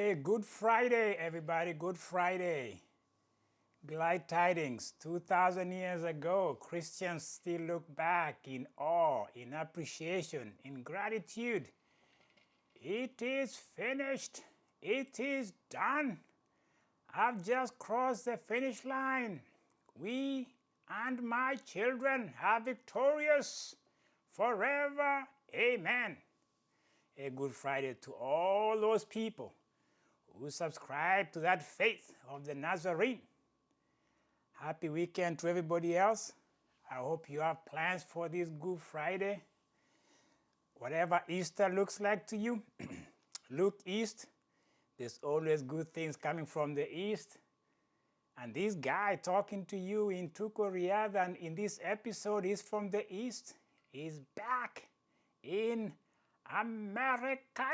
Hey, Good Friday, everybody. Good Friday. Glad tidings. 2,000 years ago, Christians still look back in awe, in appreciation, in gratitude. It is finished. It is done. I've just crossed the finish line. We and my children are victorious forever. Amen. A Good Friday to all those people who subscribe to that faith of the Nazarene. Happy weekend to everybody else. I hope you have plans for this Good Friday. Whatever Easter looks like to you, look east. There's always good things coming from the east. And this guy talking to you in Tuko Riyadh and in this episode is from the east. He's back in America.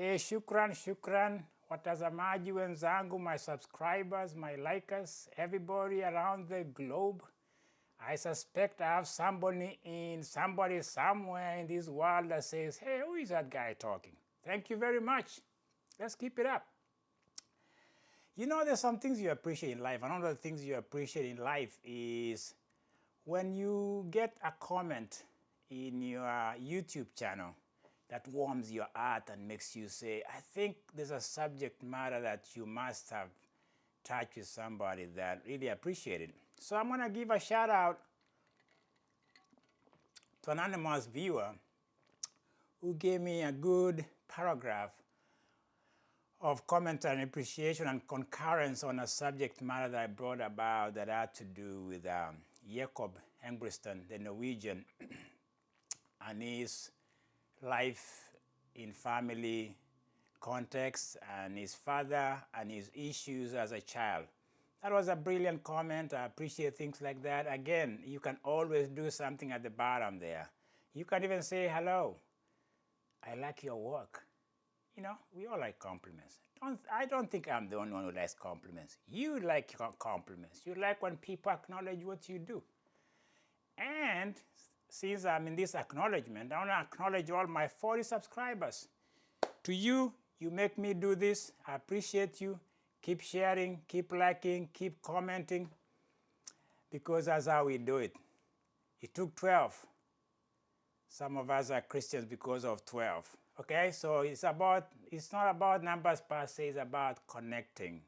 Shukran. Watazamaji wenzangu, my subscribers, my likers, everybody around the globe. I suspect I have somebody somewhere in this world that says, hey, who is that guy talking? Thank you very much. Let's keep it up. You know, there's some things you appreciate in life. One of the things you appreciate in life is when you get a comment in your YouTube channel that warms your heart and makes you say, I think there's a subject matter that you must have touched with somebody that really appreciated. So I'm going to give a shout out to an anonymous viewer who gave me a good paragraph of comment and appreciation and concurrence on a subject matter that I brought about that had to do with Jacob Engbriston, the Norwegian, and his life in family context and his father and his issues as a child. That was a brilliant comment. I appreciate things like that. Again, you can always do something at the bottom there. You can even say, hello, I like your work. You know, we all like compliments. I don't think I'm the only one who likes compliments. You like compliments. You like when people acknowledge what you do. And since I'm in this acknowledgement, I want to acknowledge all my 40 subscribers. To you, you make me do this. I appreciate you. Keep sharing, keep liking, keep commenting, because that's how we do it. It took 12. Some of us are Christians because of 12. Okay, so it's not about numbers per se, it's about connecting,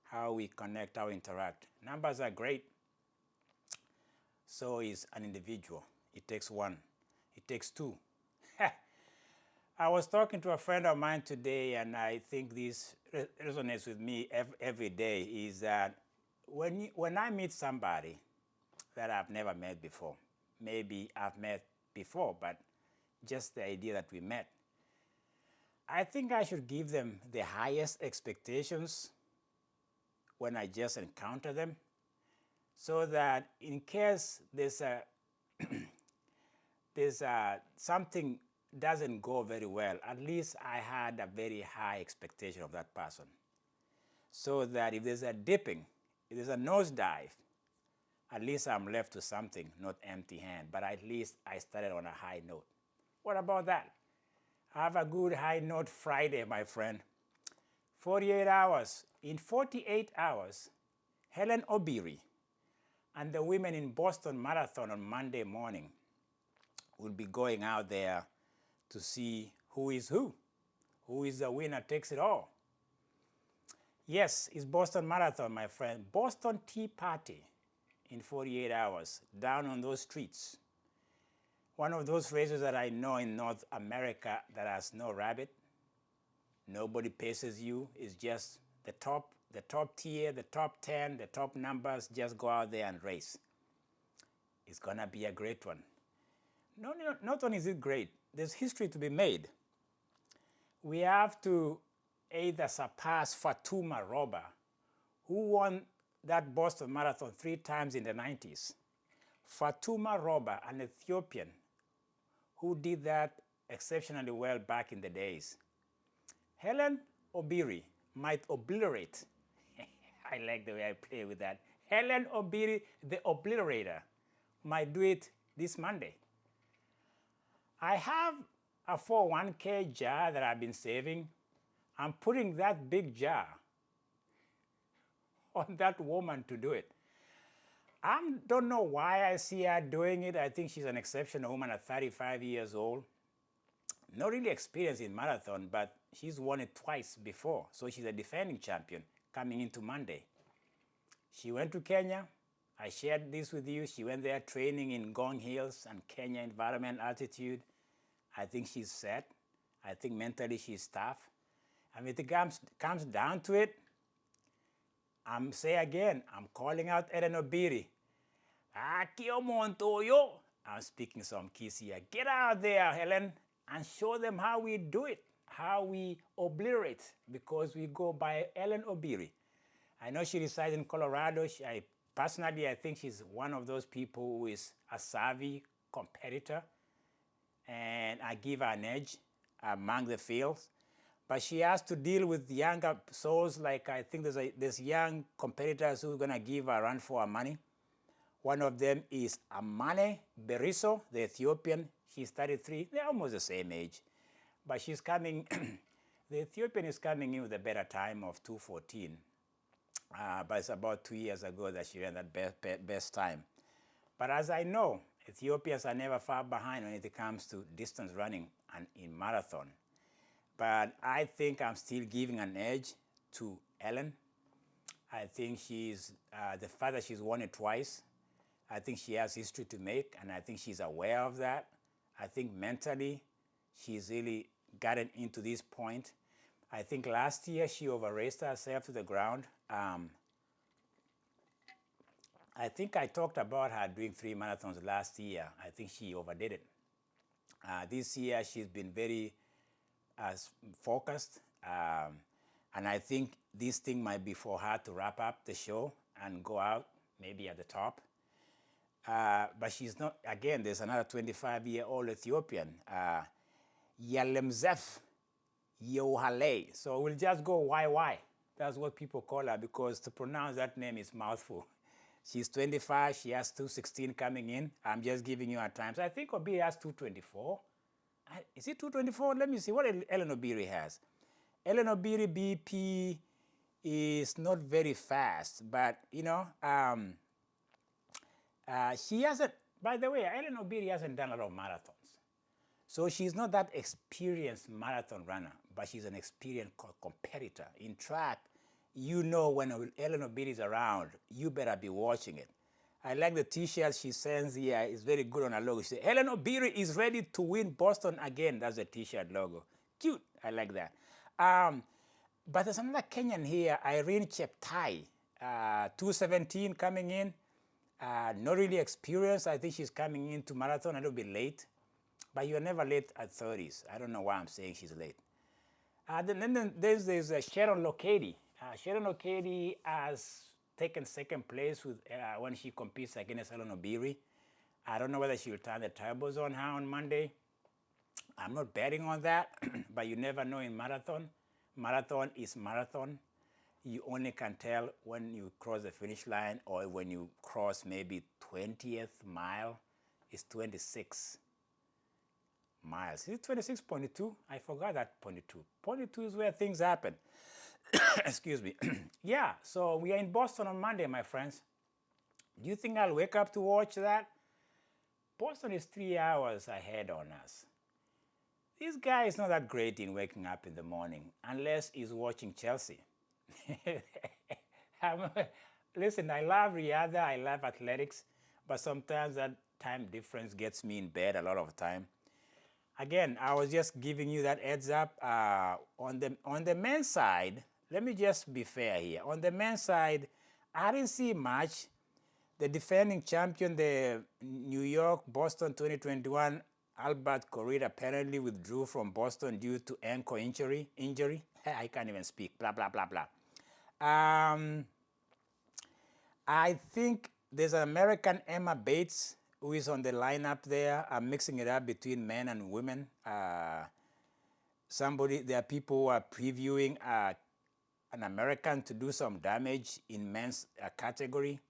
how we connect, how we interact. Numbers are great. So is an individual. It takes one. It takes two. I was talking to a friend of mine today, and I think this resonates with me every day, is that when I meet somebody that I've never met before, maybe I've met before, but just the idea that we met, I think I should give them the highest expectations when I just encounter them, so that in case there's something doesn't go very well, at least I had a very high expectation of that person. So that if there's a dipping, if there's a nosedive, at least I'm left with something, not empty hand, but at least I started on a high note. What about that? Have a good high note Friday, my friend. 48 hours. In 48 hours, Helen Obiri and the women in Boston Marathon on Monday morning will be going out there to see who is the winner takes it all. Yes, it's Boston Marathon, my friend. Boston Tea Party in 48 hours, down on those streets. One of those races that I know in North America that has no rabbit. Nobody paces you. It's just the top tier, the top 10, the top numbers just go out there and race. It's going to be a great one. Not only is it great, there's history to be made. We have to either surpass Fatuma Roba, who won that Boston Marathon 3 times in the 90s. Fatuma Roba, an Ethiopian, who did that exceptionally well back in the days. Helen Obiri might obliterate. I like the way I play with that. Helen Obiri, the obliterator, might do it this Monday. I have a 401k jar that I've been saving. I'm putting that big jar on that woman to do it. I don't know why I see her doing it. I think she's an exceptional woman at 35 years old. Not really experienced in marathon, but she's won it twice before. So she's a defending champion coming into Monday. She went to Kenya. I shared this with you. She went there training in Gong Hills and Kenya environment altitude. I think she's set. I think mentally she's tough. And if it comes down to it, I'm calling out Helen Obiri. I'm speaking some keys here. Get out there, Helen, and show them how we do it, how we obliterate, because we go by Helen Obiri. I know she resides in Colorado. Personally, I think she's one of those people who is a savvy competitor, and I give her an edge among the fields. But she has to deal with younger souls. Like I think there's young competitors who are going to give her a run for her money. One of them is Amane Beriso, the Ethiopian. She's 33. They're almost the same age. But she's coming, the Ethiopian is coming in with a better time of 2:14. But it's about 2 years ago that she ran that best time. But as I know, Ethiopians are never far behind when it comes to distance running and in marathon. But I think I'm still giving an edge to Helen. I think she's, the fact that she's won it twice, I think she has history to make, and I think she's aware of that. I think mentally, she's really gotten into this point. I think last year she overraced herself to the ground. I think I talked about her doing 3 marathons last year. I think she overdid it. This year she's been very focused, and I think this thing might be for her to wrap up the show and go out maybe at the top. But she's not, again, there's another 25-year-old Ethiopian, Yalemzef Yohale. So we'll just go YY. That's what people call her, because to pronounce that name is mouthful. She's 25, she has 2:16 coming in. I'm just giving you her times. I think Obiri has 2:24. Is it 2:24? Let me see what Helen Obiri has. Helen Obiri BP is not very fast, but you know, she hasn't, by the way, Helen Obiri hasn't done a lot of marathons. So she's not that experienced marathon runner, but she's an experienced competitor. In track, you know when Helen Obiri is around, you better be watching it. I like the t-shirt she sends here. It's very good on her logo. She says, Helen Obiri is ready to win Boston again. That's the t-shirt logo. Cute. I like that. But there's another Kenyan here, Irene Cheptai, 2:17 coming in. Not really experienced. I think she's coming into marathon a little bit late. But you're never late at 30s. I don't know why I'm saying she's late. Then there's Sharon Lokedi. Sharon Lokedi has taken second place with, when she competes against Helen Obiri. I don't know whether she will turn the turbos on her on Monday. I'm not betting on that, but you never know in marathon. Marathon is marathon. You only can tell when you cross the finish line or when you cross maybe 20th mile. It's 26 miles. Is it 26.2? I forgot that 0.2. 0.2 is where things happen. Excuse me. Yeah, so we are in Boston on Monday, my friends. Do you think I'll wake up to watch that? Boston is 3 hours ahead on us. This guy is not that great in waking up in the morning, unless he's watching Chelsea. Listen, I love Riyadh, I love athletics, but sometimes that time difference gets me in bed a lot of time. Again, I was just giving you that heads up. On the men's side, let me just be fair here. On the men's side, I didn't see much. The defending champion, the New York, Boston 2021, Albert Correa apparently withdrew from Boston due to ankle injury. I can't even speak, blah, blah, blah, blah. I think there's an American, Emma Bates, who is on the lineup there. I'm mixing it up between men and women. There are people who are previewing an American to do some damage in men's category,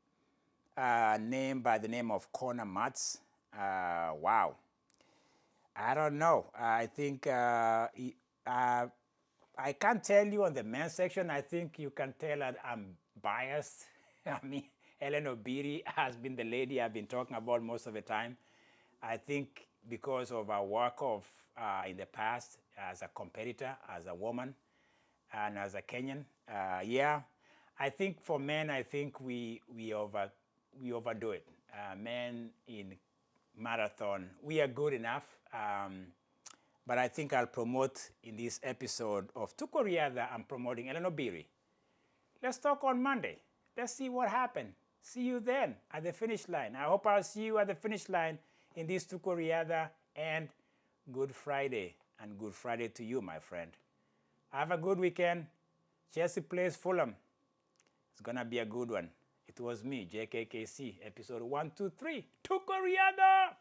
named by the name of Connor Matz. Wow. I don't know. I think I can't tell you on the men's section. I think you can tell that I'm biased. I mean, Helen Obiri has been the lady I've been talking about most of the time. I think because of our work in the past as a competitor, as a woman, and as a Kenyan, yeah, I think for men, I think we overdo it. Men in marathon, we are good enough. But I think I'll promote in this episode of Tuko Riadha, I'm promoting Helen Obiri. Let's talk on Monday. Let's see what happened. See you then at the finish line. I hope I'll see you at the finish line in this Tuko Riadha, and Good Friday. And Good Friday to you, my friend. Have a good weekend. Chelsea plays Fulham. It's going to be a good one. It was me, JKKC, episode 123. Tuko Riadha!